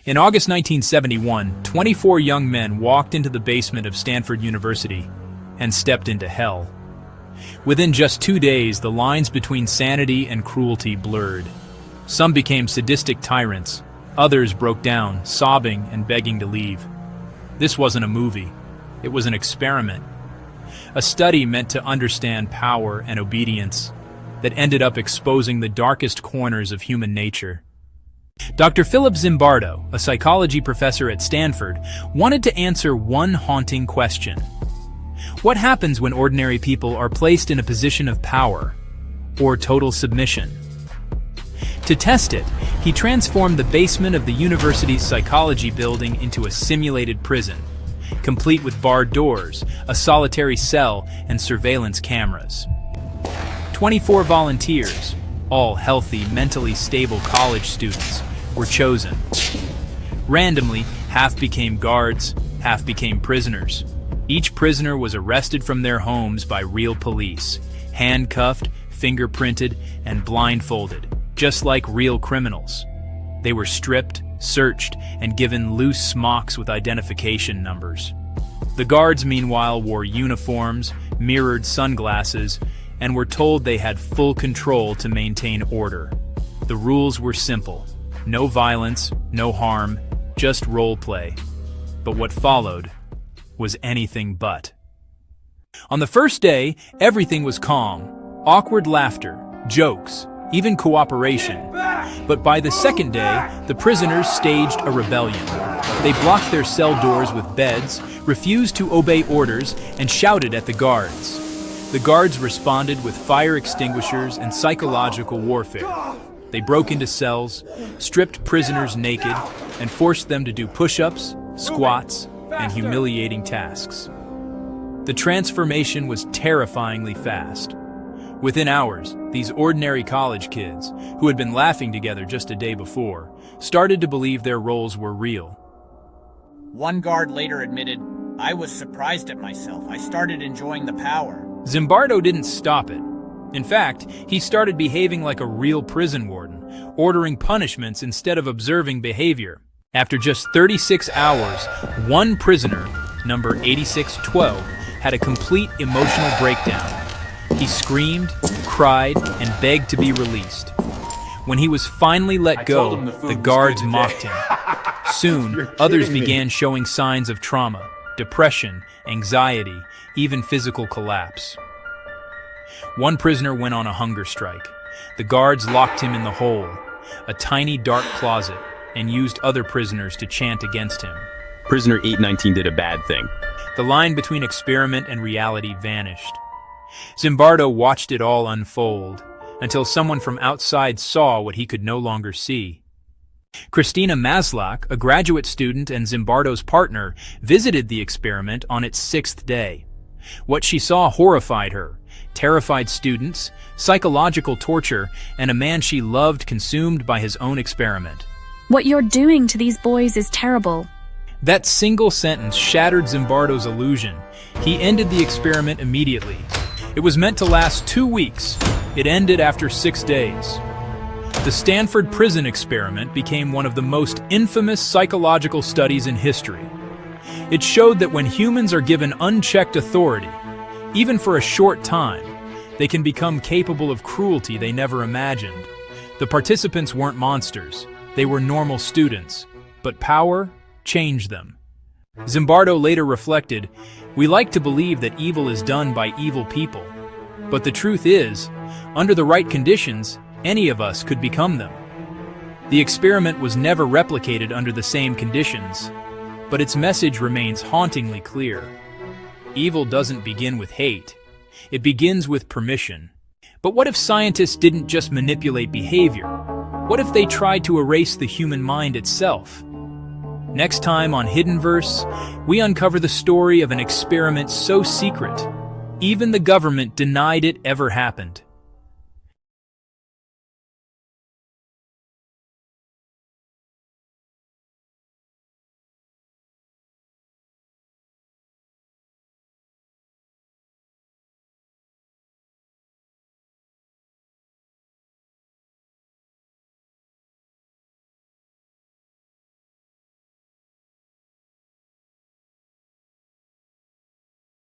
In August 1971, 24 young men walked into the basement of Stanford University and stepped into hell. Within just 2 days, the lines between sanity and cruelty blurred. Some became sadistic tyrants, others broke down, sobbing and begging to leave. This wasn't a movie, it was an experiment. A study meant to understand power and obedience that ended up exposing the darkest corners of human nature. Dr. Philip Zimbardo, a psychology professor at Stanford, wanted to answer one haunting question. What happens when ordinary people are placed in a position of power or total submission? To test it, he transformed the basement of the university's psychology building into a simulated prison, complete with barred doors, a solitary cell, and surveillance cameras. 24 volunteers, all healthy, mentally stable college students, were chosen. Randomly, half became guards, half became prisoners. Each prisoner was arrested from their homes by real police, handcuffed, fingerprinted, and blindfolded, just like real criminals. They were stripped, searched, and given loose smocks with identification numbers. The guards, meanwhile, wore uniforms, mirrored sunglasses, and were told they had full control to maintain order. The rules were simple. No violence, no harm, just role play. But what followed was anything but. On the first day, everything was calm. Awkward laughter, jokes, even cooperation. But by the second day, the prisoners staged a rebellion. They blocked their cell doors with beds, refused to obey orders, and shouted at the guards. The guards responded with fire extinguishers and psychological warfare. They broke into cells, stripped prisoners naked, and forced them to do push-ups, squats, and humiliating tasks. The transformation was terrifyingly fast. Within hours, these ordinary college kids, who had been laughing together just a day before, started to believe their roles were real. One guard later admitted, "I was surprised at myself. I started enjoying the power." Zimbardo didn't stop it. In fact, he started behaving like a real prison warden, ordering punishments instead of observing behavior. After just 36 hours, one prisoner, number 8612, had a complete emotional breakdown. He screamed, cried, and begged to be released. When he was finally let go, the guards mocked him. Soon, others began showing signs of trauma, depression, anxiety, even physical collapse. One prisoner went on a hunger strike. The guards locked him in the hole, a tiny dark closet, and used other prisoners to chant against him. Prisoner 819 did a bad thing. The line between experiment and reality vanished. Zimbardo watched it all unfold, until someone from outside saw what he could no longer see. Christina Maslach, a graduate student and Zimbardo's partner, visited the experiment on its 6th day. What she saw horrified her. Terrified students, psychological torture, and a man she loved consumed by his own experiment. "What you're doing to these boys is terrible." That single sentence shattered Zimbardo's illusion. He ended the experiment immediately. It was meant to last 2 weeks. It ended after 6 days. The Stanford Prison Experiment became one of the most infamous psychological studies in history. It showed that when humans are given unchecked authority, even for a short time, they can become capable of cruelty they never imagined. The participants weren't monsters. They were normal students. But power changed them. Zimbardo later reflected, "We like to believe that evil is done by evil people. But the truth is, under the right conditions, any of us could become them." The experiment was never replicated under the same conditions, but its message remains hauntingly clear. Evil doesn't begin with hate. It begins with permission. But what if scientists didn't just manipulate behavior? What if they tried to erase the human mind itself? Next time on Hiddenverse, we uncover the story of an experiment so secret, even the government denied it ever happened.